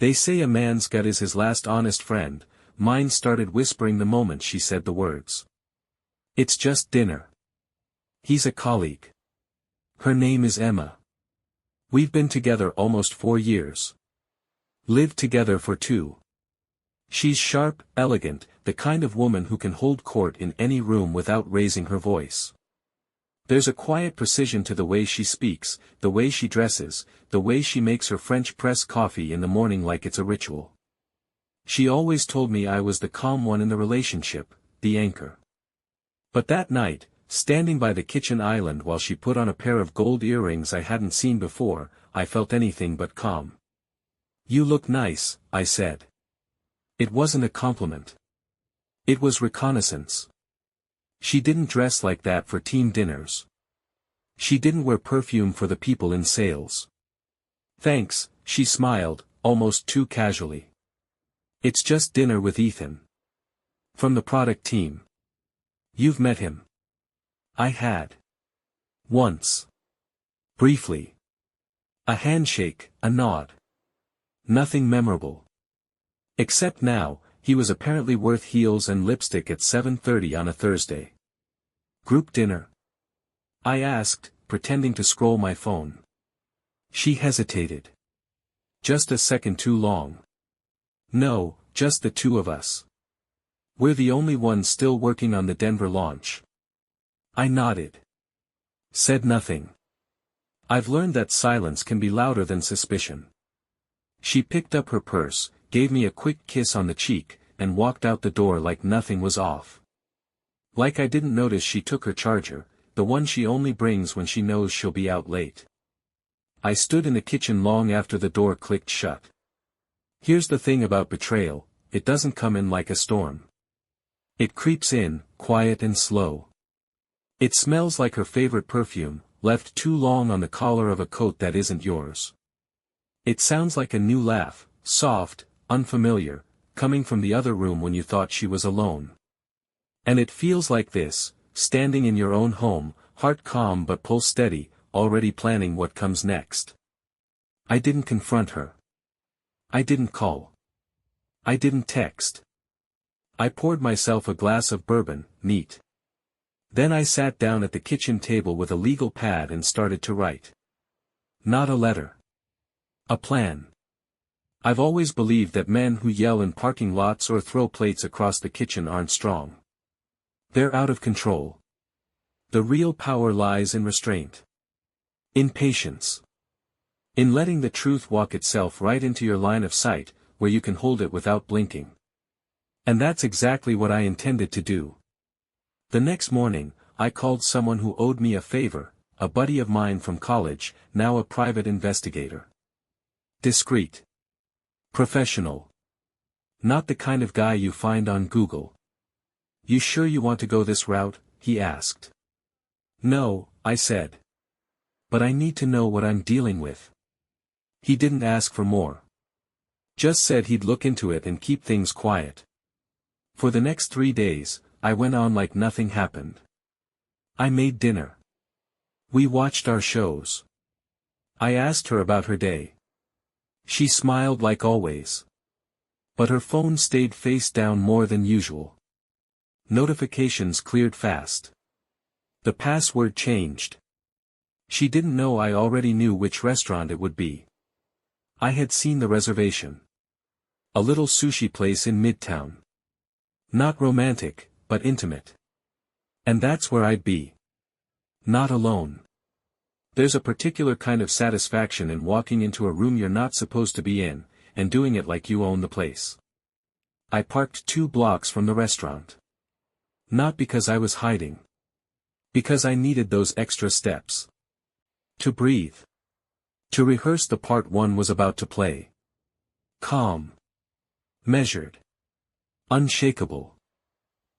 They say a man's gut is his last honest friend. Mine started whispering the moment she said the words. It's just dinner. He's a colleague. Her name is Emma. We've been together almost 4 years. Lived together for 2. She's sharp, elegant, the kind of woman who can hold court in any room without raising her voice. There's a quiet precision to the way she speaks, the way she dresses, the way she makes her French press coffee in the morning like it's a ritual. She always told me I was the calm one in the relationship, the anchor. But that night, standing by the kitchen island while she put on a pair of gold earrings I hadn't seen before, I felt anything but calm. You look nice, I said. It wasn't a compliment. It was reconnaissance. She didn't dress like that for team dinners. She didn't wear perfume for the people in sales. Thanks, she smiled, almost too casually. It's just dinner with Ethan. From the product team. You've met him. I had. Once. Briefly. A handshake, a nod. Nothing memorable. Except now, he was apparently worth heels and lipstick at 7:30 on a Thursday. Group dinner? I asked, pretending to scroll my phone. She hesitated. Just a second too long. No, just the 2 of us. We're the only ones still working on the Denver launch. I nodded. Said nothing. I've learned that silence can be louder than suspicion. She picked up her purse, gave me a quick kiss on the cheek, and walked out the door like nothing was off. Like I didn't notice she took her charger, the one she only brings when she knows she'll be out late. I stood in the kitchen long after the door clicked shut. Here's the thing about betrayal, it doesn't come in like a storm. It creeps in, quiet and slow. It smells like her favorite perfume, left too long on the collar of a coat that isn't yours. It sounds like a new laugh, soft, unfamiliar, coming from the other room when you thought she was alone. And it feels like this, standing in your own home, heart calm but pulse steady, already planning what comes next. I didn't confront her. I didn't call. I didn't text. I poured myself a glass of bourbon, neat. Then I sat down at the kitchen table with a legal pad and started to write. Not a letter. A plan. I've always believed that men who yell in parking lots or throw plates across the kitchen aren't strong. They're out of control. The real power lies in restraint. In patience. In letting the truth walk itself right into your line of sight, where you can hold it without blinking. And that's exactly what I intended to do. The next morning, I called someone who owed me a favor, a buddy of mine from college, now a private investigator. Discreet. Professional. Not the kind of guy you find on Google. You sure you want to go this route? He asked. No, I said. But I need to know what I'm dealing with. He didn't ask for more. Just said he'd look into it and keep things quiet. For the next 3 days, I went on like nothing happened. I made dinner. We watched our shows. I asked her about her day. She smiled like always. But her phone stayed face down more than usual. Notifications cleared fast. The password changed. She didn't know I already knew which restaurant it would be. I had seen the reservation. A little sushi place in Midtown. Not romantic, but intimate. And that's where I'd be. Not alone. There's a particular kind of satisfaction in walking into a room you're not supposed to be in, and doing it like you own the place. I parked 2 blocks from the restaurant. Not because I was hiding. Because I needed those extra steps. To breathe. To rehearse the part one was about to play. Calm. Measured. Unshakable.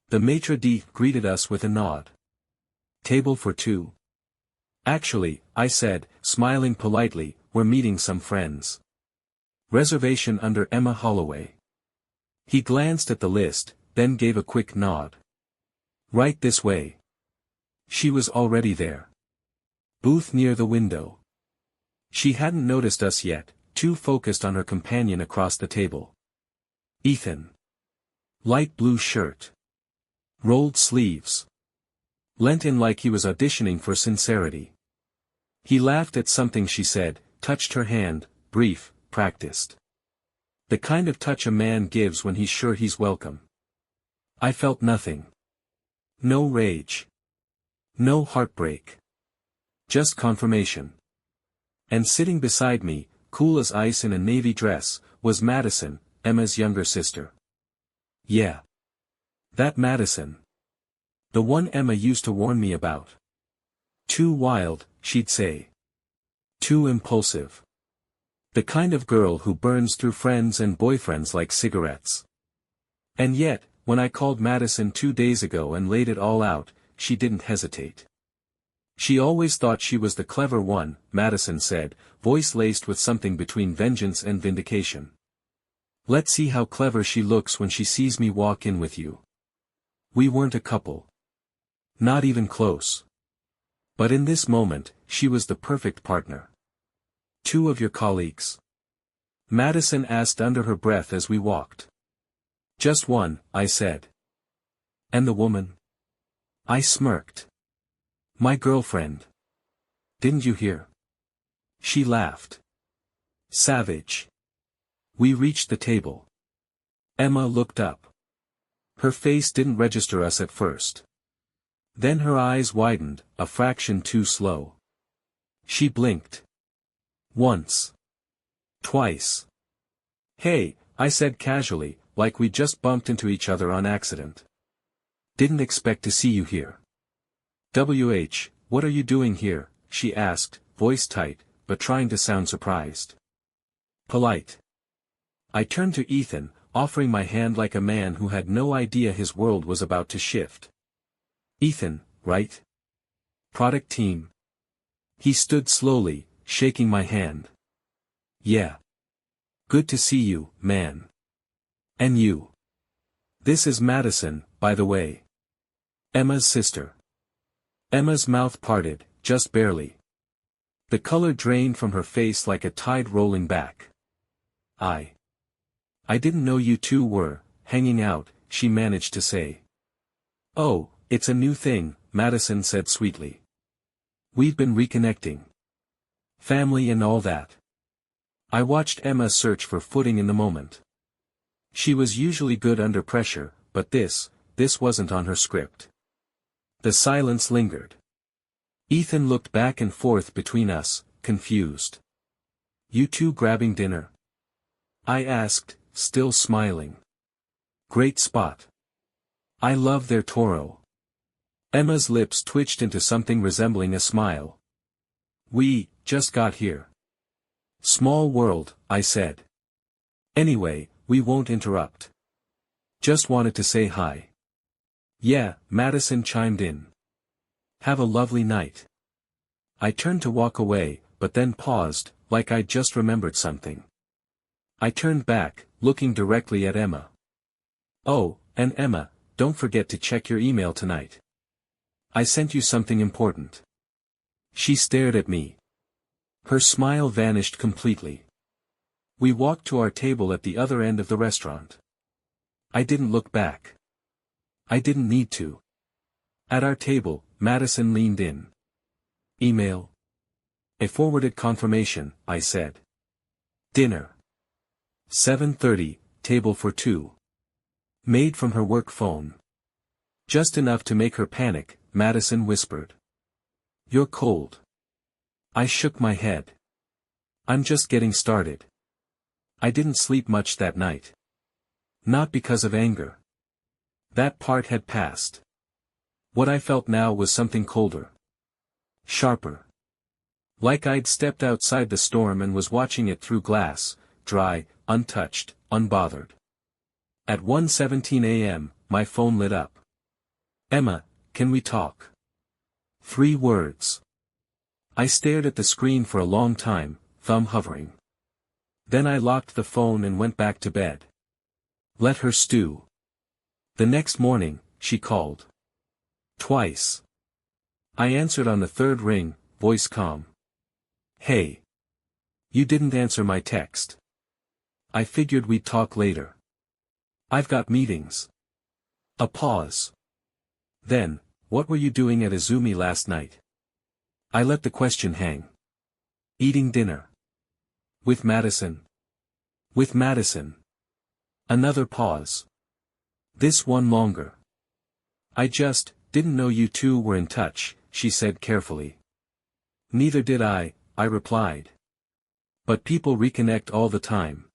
The maitre d' greeted us with a nod. Table for 2. Actually, I said, smiling politely, we're meeting some friends. Reservation under Emma Holloway. He glanced at the list, then gave a quick nod. Right this way. She was already there. Booth near the window. She hadn't noticed us yet, U2 focused on her companion across the table. Ethan. Light blue shirt. Rolled sleeves. Leant in like he was auditioning for sincerity. He laughed at something she said, touched her hand, brief, practiced. The kind of touch a man gives when he's sure he's welcome. I felt nothing. No rage. No heartbreak. Just confirmation. And sitting beside me, cool as ice in a navy dress, was Madison, Emma's younger sister. Yeah. That Madison. The one Emma used to warn me about. Too wild, she'd say. Too impulsive. The kind of girl who burns through friends and boyfriends like cigarettes. And yet, when I called Madison 2 days ago and laid it all out, she didn't hesitate. She always thought she was the clever one, Madison said, voice laced with something between vengeance and vindication. Let's see how clever she looks when she sees me walk in with you. We weren't a couple. Not even close. But in this moment, she was the perfect partner. 2 of your colleagues? Madison asked under her breath as we walked. Just one, I said. And the woman? I smirked. My girlfriend. Didn't you hear? She laughed. Savage. We reached the table. Emma looked up. Her face didn't register us at first. Then her eyes widened, a fraction too slow. She blinked. Once. Twice. Hey, I said casually, like we just bumped into each other on accident. Didn't expect to see you here. What are you doing here? She asked, voice tight, but trying to sound surprised. Polite. I turned to Ethan, offering my hand like a man who had no idea his world was about to shift. Ethan, right? Product team. He stood slowly, shaking my hand. Yeah. Good to see you, man. And you. This is Madison, by the way. Emma's sister. Emma's mouth parted, just barely. The color drained from her face like a tide rolling back. I didn't know you 2 were hanging out, she managed to say. Oh, it's a new thing, Madison said sweetly. We've been reconnecting. Family and all that. I watched Emma search for footing in the moment. She was usually good under pressure, but this wasn't on her script. The silence lingered. Ethan looked back and forth between us, confused. You 2 grabbing dinner? I asked, still smiling. Great spot. I love their Toro. Emma's lips twitched into something resembling a smile. We just got here. Small world, I said. Anyway, we won't interrupt. Just wanted to say hi. Yeah, Madison chimed in. Have a lovely night. I turned to walk away, but then paused, like I'd just remembered something. I turned back, looking directly at Emma. Oh, and Emma, don't forget to check your email tonight. I sent you something important. She stared at me. Her smile vanished completely. We walked to our table at the other end of the restaurant. I didn't look back. I didn't need to. At our table, Madison leaned in. Email. A forwarded confirmation, I said. Dinner. 7:30, table for 2. Made from her work phone. Just enough to make her panic, Madison whispered. You're cold. I shook my head. I'm just getting started. I didn't sleep much that night. Not because of anger. That part had passed. What I felt now was something colder. Sharper. Like I'd stepped outside the storm and was watching it through glass, dry, untouched, unbothered. At 1:17 a.m., my phone lit up. Emma, can we talk? 3 words. I stared at the screen for a long time, thumb hovering. Then I locked the phone and went back to bed. Let her stew. The next morning, she called. Twice. I answered on the 3rd ring, voice calm. Hey. You didn't answer my text. I figured we'd talk later. I've got meetings. A pause. Then, what were you doing at Izumi last night? I let the question hang. Eating dinner. With Madison. With Madison. Another pause. This one longer. I just didn't know you two were in touch, she said carefully. Neither did I replied. But people reconnect all the time.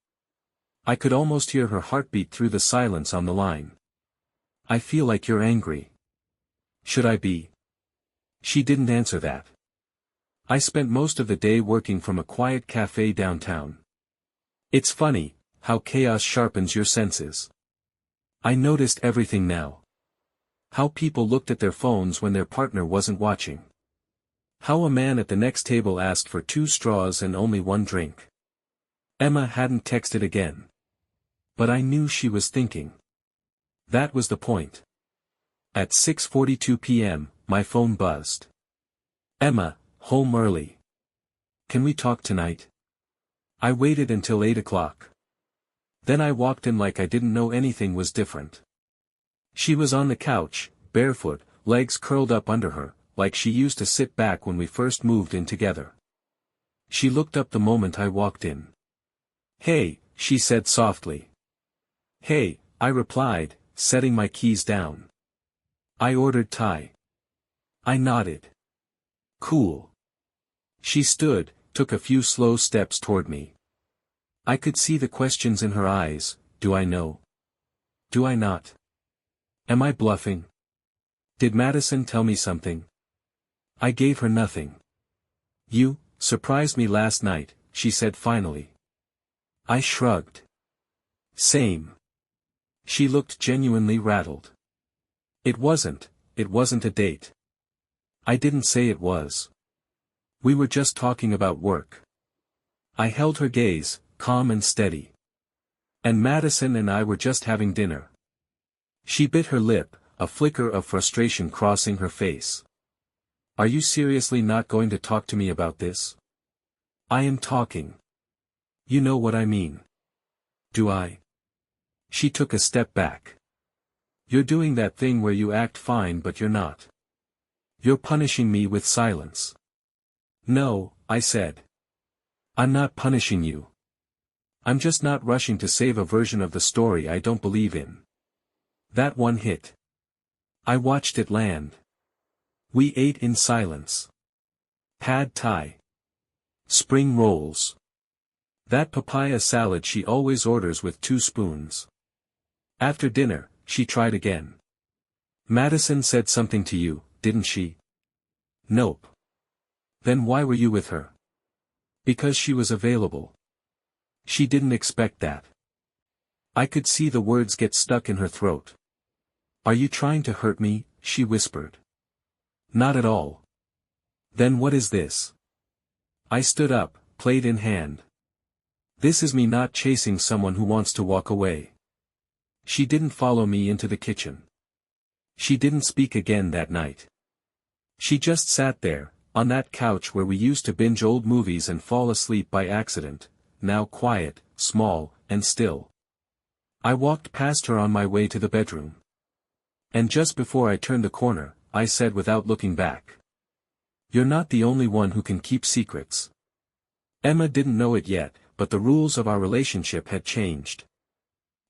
I could almost hear her heartbeat through the silence on the line. I feel like you're angry. Should I be? She didn't answer that. I spent most of the day working from a quiet cafe downtown. It's funny, how chaos sharpens your senses. I noticed everything now. How people looked at their phones when their partner wasn't watching. How a man at the next table asked for 2 straws and only 1 drink. Emma hadn't texted again. But I knew she was thinking. That was the point. At 6:42 p.m., my phone buzzed. Emma, home early. Can we talk tonight? I waited until 8 o'clock. Then I walked in like I didn't know anything was different. She was on the couch, barefoot, legs curled up under her, like she used to sit back when we first moved in together. She looked up the moment I walked in. Hey, she said softly. Hey, I replied, setting my keys down. I ordered Thai. I nodded. Cool. She stood, took a few slow steps toward me. I could see the questions in her eyes. Do I know? Do I not? Am I bluffing? Did Madison tell me something? I gave her nothing. You surprised me last night, she said finally. I shrugged. Same. She looked genuinely rattled. It wasn't a date. I didn't say it was. We were just talking about work. I held her gaze, calm and steady. And Madison and I were just having dinner. She bit her lip, a flicker of frustration crossing her face. Are you seriously not going to talk to me about this? I am talking. You know what I mean. Do I? She took a step back. You're doing that thing where you act fine but you're not. You're punishing me with silence. No, I said. I'm not punishing you. I'm just not rushing to save a version of the story I don't believe in. That one hit. I watched it land. We ate in silence. Pad Thai. Spring rolls. That papaya salad she always orders with 2 spoons. After dinner, she tried again. Madison said something to you, didn't she? Nope. Then why were you with her? Because she was available. She didn't expect that. I could see the words get stuck in her throat. Are you trying to hurt me? She whispered. Not at all. Then what is this? I stood up, plate in hand. This is me not chasing someone who wants to walk away. She didn't follow me into the kitchen. She didn't speak again that night. She just sat there, on that couch where we used to binge old movies and fall asleep by accident, now quiet, small, and still. I walked past her on my way to the bedroom. And just before I turned the corner, I said without looking back. You're not the only one who can keep secrets. Emma didn't know it yet, but the rules of our relationship had changed.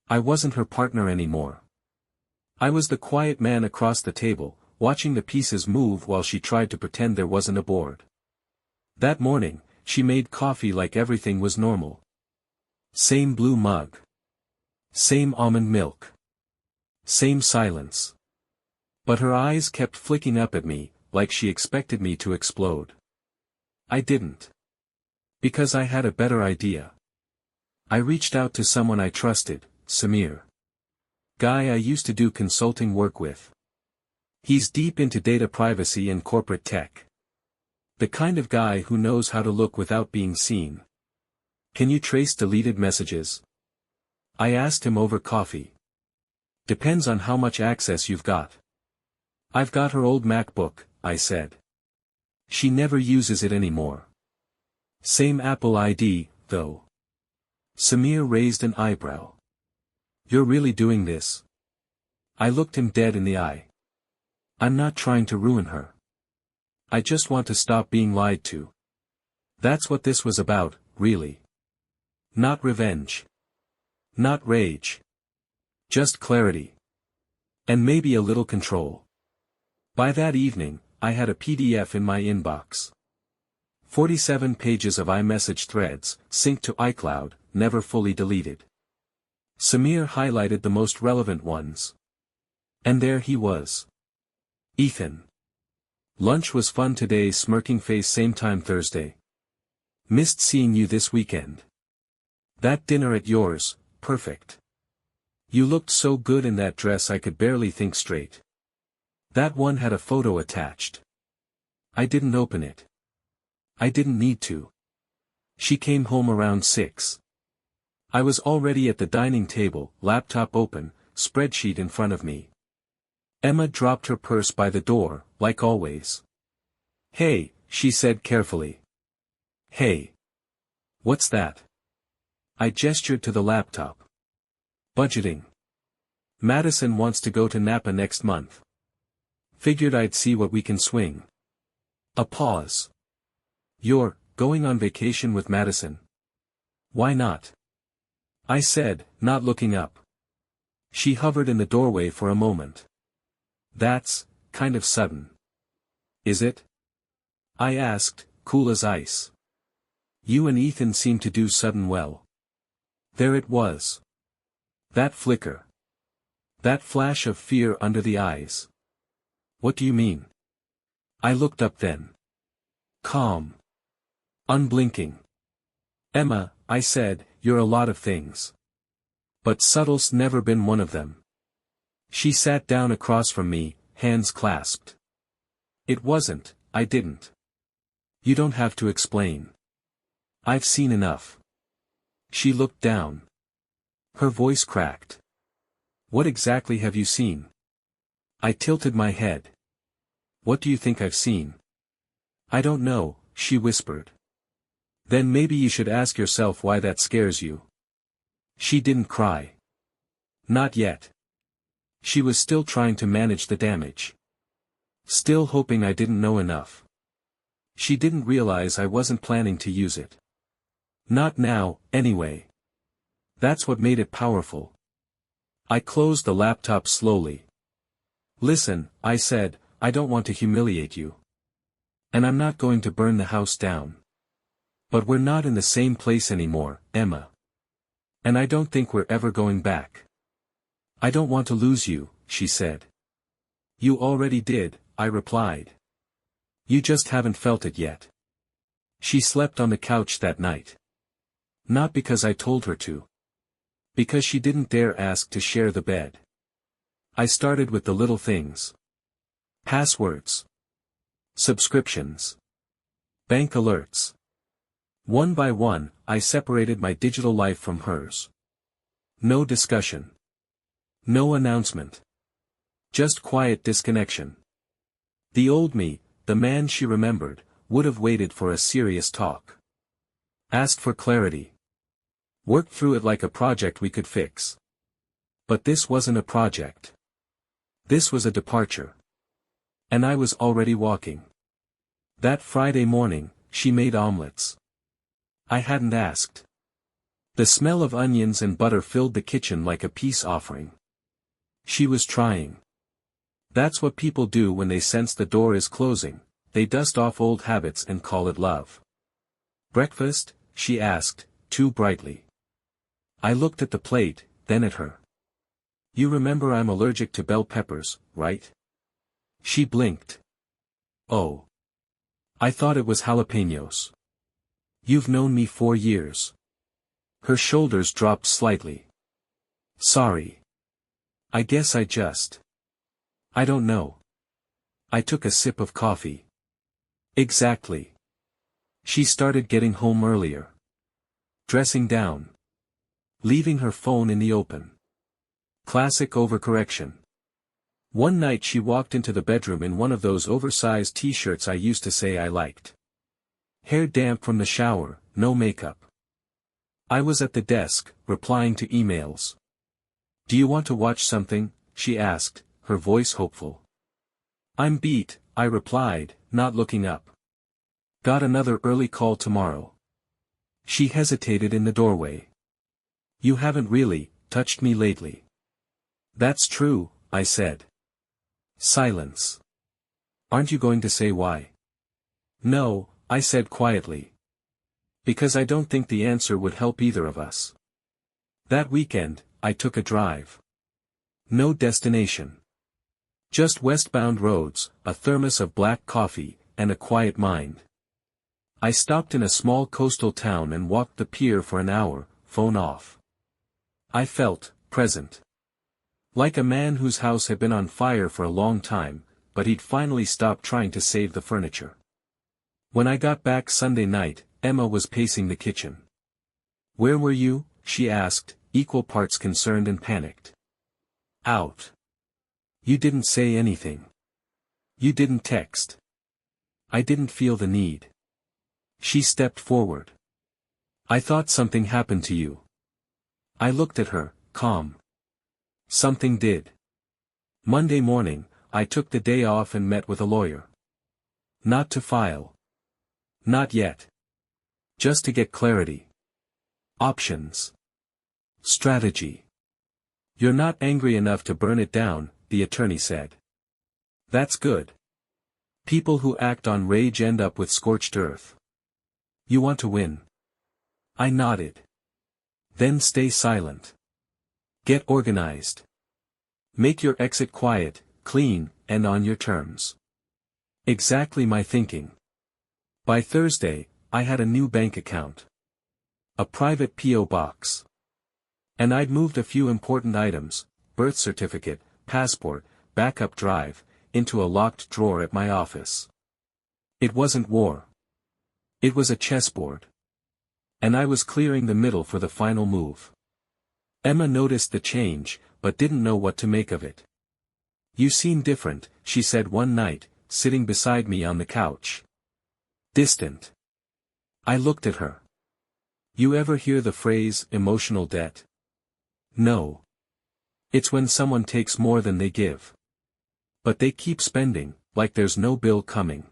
I wasn't her partner anymore. I was the quiet man across the table, watching the pieces move while she tried to pretend there wasn't a board. That morning, she made coffee like everything was normal. Same blue mug. Same almond milk. Same silence. But her eyes kept flicking up at me, like she expected me to explode. I didn't. Because I had a better idea. I reached out to someone I trusted, Samir. Guy I used to do consulting work with. He's deep into data privacy and corporate tech. The kind of guy who knows how to look without being seen. Can you trace deleted messages? I asked him over coffee. Depends on how much access you've got. I've got her old MacBook, I said. She never uses it anymore. Same Apple ID, though. Samir raised an eyebrow. You're really doing this? I looked him dead in the eye. I'm not trying to ruin her. I just want to stop being lied to. That's what this was about, really. Not revenge. Not rage. Just clarity. And maybe a little control. By that evening, I had a PDF in my inbox. 47 pages of iMessage threads, synced to iCloud, never fully deleted. Samir highlighted the most relevant ones. And there he was. Ethan. Lunch was fun today, smirking face, same time Thursday. Missed seeing you this weekend. That dinner at yours, perfect. You looked so good in that dress I could barely think straight. That one had a photo attached. I didn't open it. I didn't need to. She came home around 6. I was already at the dining table, laptop open, spreadsheet in front of me. Emma dropped her purse by the door, like always. Hey, she said carefully. Hey. What's that? I gestured to the laptop. Budgeting. Madison wants to go to Napa next month. Figured I'd see what we can swing. A pause. You're going on vacation with Madison? Why not? I said, not looking up. She hovered in the doorway for a moment. That's kind of sudden. Is it? I asked, cool as ice. You and Ethan seem to do sudden well. There it was. That flicker. That flash of fear under the eyes. What do you mean? I looked up then. Calm. Unblinking. Emma, I said, you're a lot of things. But subtle's never been one of them. She sat down across from me, hands clasped. It wasn't, I didn't. You don't have to explain. I've seen enough. She looked down. Her voice cracked. What exactly have you seen? I tilted my head. What do you think I've seen? I don't know, she whispered. Then maybe you should ask yourself why that scares you. She didn't cry. Not yet. She was still trying to manage the damage. Still hoping I didn't know enough. She didn't realize I wasn't planning to use it. Not now, anyway. That's what made it powerful. I closed the laptop slowly. Listen, I said, I don't want to humiliate you. And I'm not going to burn the house down. But we're not in the same place anymore, Emma. And I don't think we're ever going back. I don't want to lose you, she said. You already did, I replied. You just haven't felt it yet. She slept on the couch that night. Not because I told her to. Because she didn't dare ask to share the bed. I started with the little things. Passwords. Subscriptions. Bank alerts. One by one, I separated my digital life from hers. No discussion. No announcement. Just quiet disconnection. The old me, the man she remembered, would have waited for a serious talk. Asked for clarity. Worked through it like a project we could fix. But this wasn't a project. This was a departure. And I was already walking. That Friday morning, she made omelets. I hadn't asked. The smell of onions and butter filled the kitchen like a peace offering. She was trying. That's what people do when they sense the door is closing, they dust off old habits and call it love. Breakfast? She asked, too brightly. I looked at the plate, then at her. You remember I'm allergic to bell peppers, right? She blinked. Oh. I thought it was jalapenos. You've known me 4 years. Her shoulders dropped slightly. Sorry. I guess I don't know. I took a sip of coffee. Exactly. She started getting home earlier. Dressing down. Leaving her phone in the open. Classic overcorrection. One night she walked into the bedroom in one of those oversized t-shirts I used to say I liked. Hair damp from the shower, no makeup. I was at the desk, replying to emails. "Do you want to watch something?" she asked, her voice hopeful. "I'm beat," I replied, not looking up. "Got another early call tomorrow." She hesitated in the doorway. "You haven't really touched me lately." "That's true," I said. Silence. "Aren't you going to say why?" "No," I said quietly. "Because I don't think the answer would help either of us." That weekend, I took a drive. No destination. Just westbound roads, a thermos of black coffee, and a quiet mind. I stopped in a small coastal town and walked the pier for an hour, phone off. I felt present. Like a man whose house had been on fire for a long time, but he'd finally stopped trying to save the furniture. When I got back Sunday night, Emma was pacing the kitchen. "Where were you?" she asked, equal parts concerned and panicked. "Out." "You didn't say anything. You didn't text." "I didn't feel the need." She stepped forward. "I thought something happened to you." I looked at her, calm. Something did. Monday morning, I took the day off and met with a lawyer. Not to file. Not yet. Just to get clarity. Options. Strategy. "You're not angry enough to burn it down," the attorney said. "That's good. People who act on rage end up with scorched earth. You want to win." I nodded. "Then stay silent. Get organized. Make your exit quiet, clean, and on your terms." Exactly my thinking. By Thursday, I had a new bank account. A private P.O. box. And I'd moved a few important items, birth certificate, passport, backup drive, into a locked drawer at my office. It wasn't war. It was a chessboard. And I was clearing the middle for the final move. Emma noticed the change, but didn't know what to make of it. "You seem different," she said one night, sitting beside me on the couch. Distant. I looked at her. "You ever hear the phrase, emotional debt?" "No. It's when someone takes more than they give. But they keep spending, like there's no bill coming."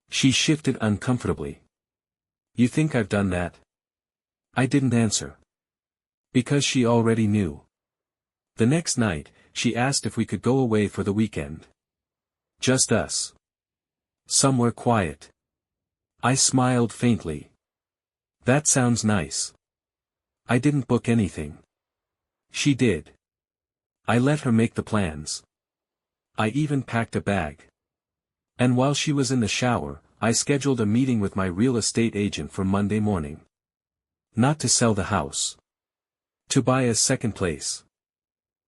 She shifted uncomfortably. "You think I've done that?" I didn't answer. Because she already knew. The next night, she asked if we could go away for the weekend. Just us. Somewhere quiet. I smiled faintly. "That sounds nice." I didn't book anything. She did. I let her make the plans. I even packed a bag. And while she was in the shower, I scheduled a meeting with my real estate agent for Monday morning. Not to sell the house. To buy a second place.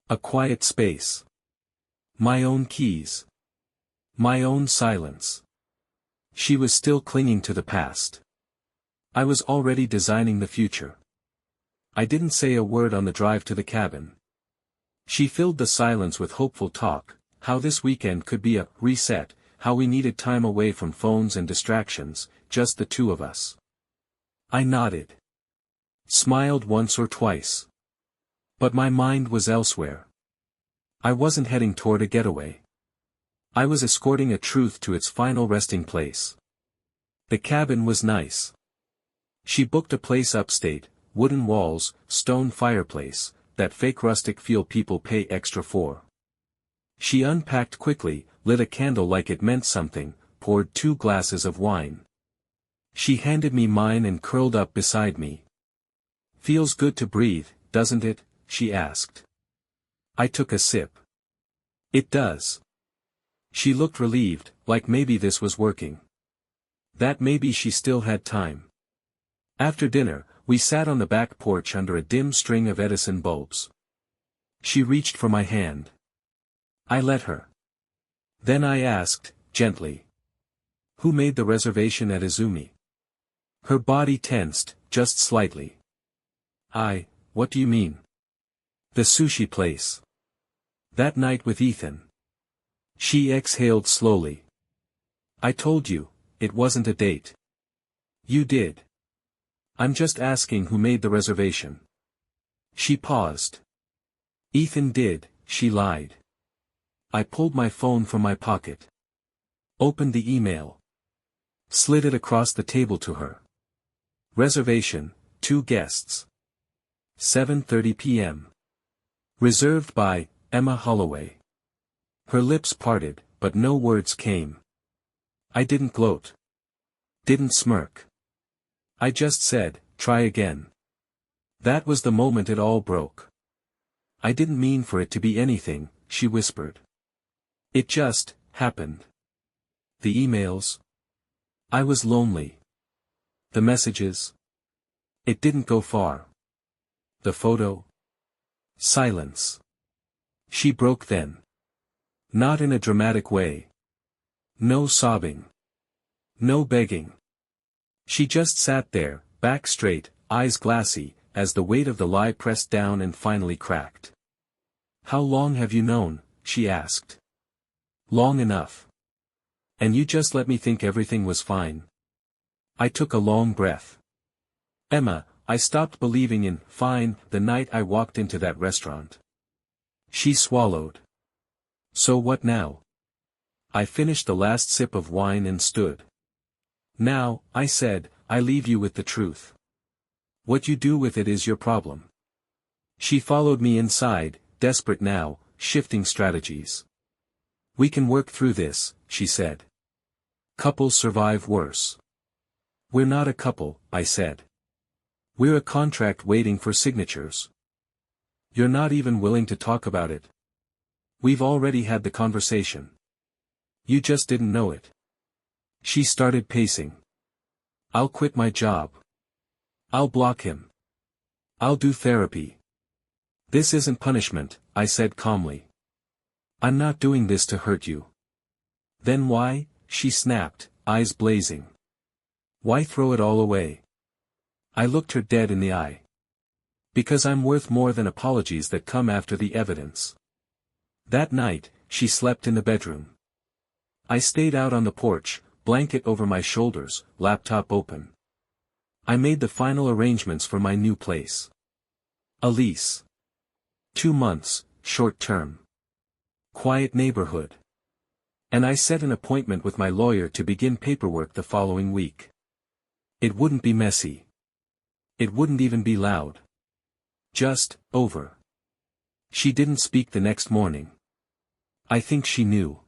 A quiet space. My own keys. My own silence. She was still clinging to the past. I was already designing the future. I didn't say a word on the drive to the cabin. She filled the silence with hopeful talk, how this weekend could be a reset, how we needed time away from phones and distractions, just the two of us. I nodded. Smiled once or twice. But my mind was elsewhere. I wasn't heading toward a getaway. I was escorting a truth to its final resting place. The cabin was nice. She booked a place upstate, wooden walls, stone fireplace, that fake rustic feel people pay extra for. She unpacked quickly, lit a candle like it meant something, poured 2 glasses of wine. She handed me mine and curled up beside me. "Feels good to breathe, doesn't it?" she asked. I took a sip. "It does." She looked relieved, like maybe this was working. That maybe she still had time. After dinner, we sat on the back porch under a dim string of Edison bulbs. She reached for my hand. I let her. Then I asked, gently. "Who made the reservation at Izumi?" Her body tensed, just slightly. What do you mean?" "The sushi place. That night with Ethan." She exhaled slowly. "I told you, it wasn't a date." You did. I'm just asking who made the reservation. She paused. Ethan did, she lied. I pulled my phone from my pocket. Opened the email. Slid it across the table to her. Reservation, 2 guests. 7:30 p.m. Reserved by, Emma Holloway. Her lips parted, but no words came. I didn't gloat. Didn't smirk. I just said, try again. That was the moment it all broke. I didn't mean for it to be anything, she whispered. It just, happened. The emails. I was lonely. The messages. It didn't go far. The photo. Silence. She broke then. Not in a dramatic way. No sobbing. No begging. She just sat there, back straight, eyes glassy, as the weight of the lie pressed down and finally cracked. How long have you known? She asked. Long enough. And you just let me think everything was fine. I took a long breath. Emma, I stopped believing in fine the night I walked into that restaurant. She swallowed. So what now? I finished the last sip of wine and stood. Now, I said, I leave you with the truth. What you do with it is your problem. She followed me inside, desperate now, shifting strategies. We can work through this, she said. Couples survive worse. We're not a couple, I said. We're a contract waiting for signatures. You're not even willing to talk about it. We've already had the conversation. You just didn't know it. She started pacing. I'll quit my job. I'll block him. I'll do therapy. This isn't punishment, I said calmly. I'm not doing this to hurt you. Then why? She snapped, eyes blazing. Why throw it all away? I looked her dead in the eye. Because I'm worth more than apologies that come after the evidence. That night, she slept in the bedroom. I stayed out on the porch, blanket over my shoulders, laptop open. I made the final arrangements for my new place. A lease. 2 months, short term. Quiet neighborhood. And I set an appointment with my lawyer to begin paperwork the following week. It wouldn't be messy. It wouldn't even be loud. Just, over. She didn't speak the next morning. I think she knew.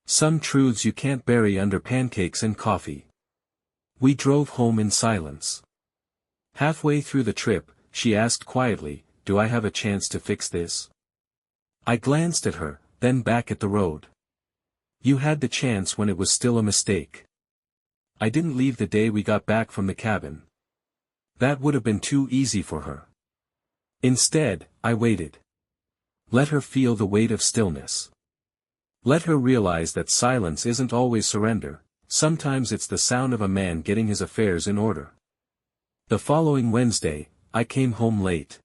Some truths you can't bury under pancakes and coffee. We drove home in silence. Halfway through the trip, she asked quietly, do I have a chance to fix this? I glanced at her, then back at the road. You had the chance when it was still a mistake. I didn't leave the day we got back from the cabin. That would have been too easy for her. Instead, I waited. Let her feel the weight of stillness. Let her realize that silence isn't always surrender, sometimes it's the sound of a man getting his affairs in order. The following Wednesday, I came home late.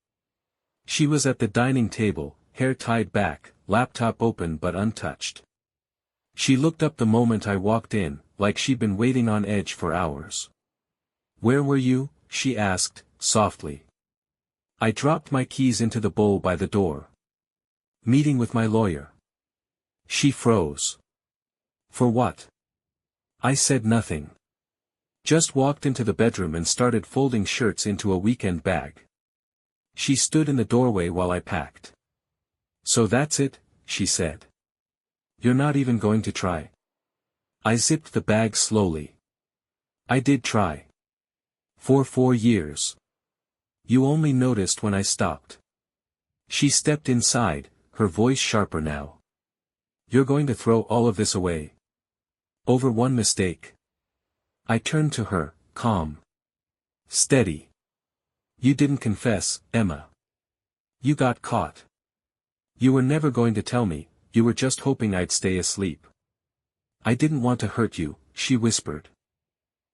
She was at the dining table, hair tied back, laptop open but untouched. She looked up the moment I walked in, like she'd been waiting on edge for hours. Where were you? She asked, softly. I dropped my keys into the bowl by the door. Meeting with my lawyer. She froze. For what? I said nothing. Just walked into the bedroom and started folding shirts into a weekend bag. She stood in the doorway while I packed. So that's it, she said. You're not even going to try. I zipped the bag slowly. I did try. For 4 years. You only noticed when I stopped. She stepped inside, her voice sharper now. You're going to throw all of this away. Over one mistake. I turned to her, calm. Steady. You didn't confess, Emma. You got caught. You were never going to tell me, you were just hoping I'd stay asleep. I didn't want to hurt you, she whispered.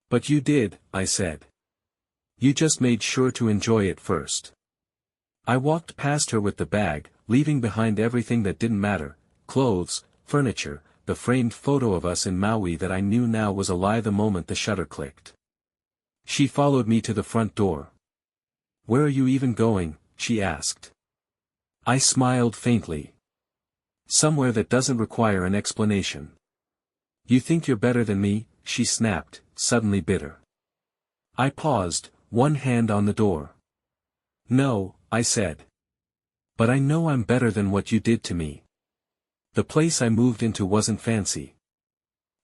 But you did, I said. You just made sure to enjoy it first. I walked past her with the bag, leaving behind everything that didn't matter, clothes, furniture, the framed photo of us in Maui that I knew now was a lie the moment the shutter clicked. She followed me to the front door. "Where are you even going?" she asked. I smiled faintly. "Somewhere that doesn't require an explanation." "You think you're better than me?" she snapped, suddenly bitter. I paused, one hand on the door. "No," I said. "But I know I'm better than what you did to me. The place I moved into wasn't fancy.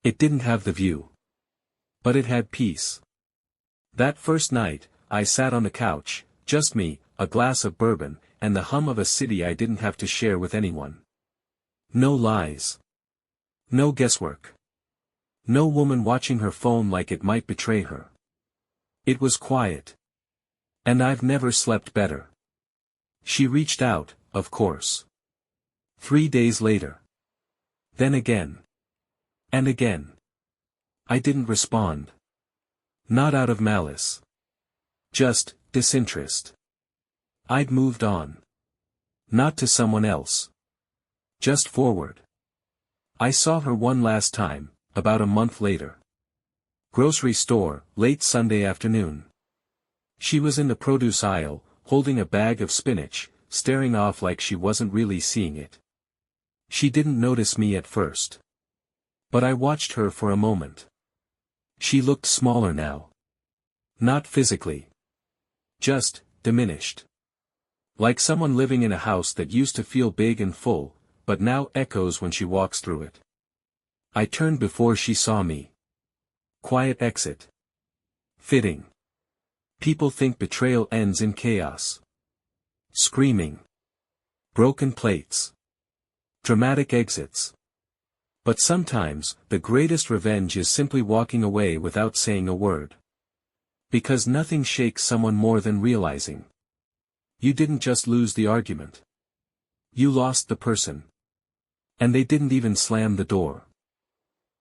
It didn't have the view. But it had peace. That first night, I sat on the couch, just me, a glass of bourbon, and the hum of a city I didn't have to share with anyone. No lies. No guesswork. No woman watching her phone like it might betray her. It was quiet. And I've never slept better." She reached out, of course. 3 days later. Then again. And again. I didn't respond. Not out of malice. Just disinterest. I'd moved on. Not to someone else. Just forward. I saw her one last time, about a month later. Grocery store, late Sunday afternoon. She was in the produce aisle, holding a bag of spinach, staring off like she wasn't really seeing it. She didn't notice me at first. But I watched her for a moment. She looked smaller now. Not physically. Just diminished. Like someone living in a house that used to feel big and full, but now echoes when she walks through it. I turned before she saw me. Quiet exit. Fitting. People think betrayal ends in chaos. Screaming. Broken plates. Dramatic exits. But sometimes, the greatest revenge is simply walking away without saying a word. Because nothing shakes someone more than realizing. You didn't just lose the argument. You lost the person. And they didn't even slam the door.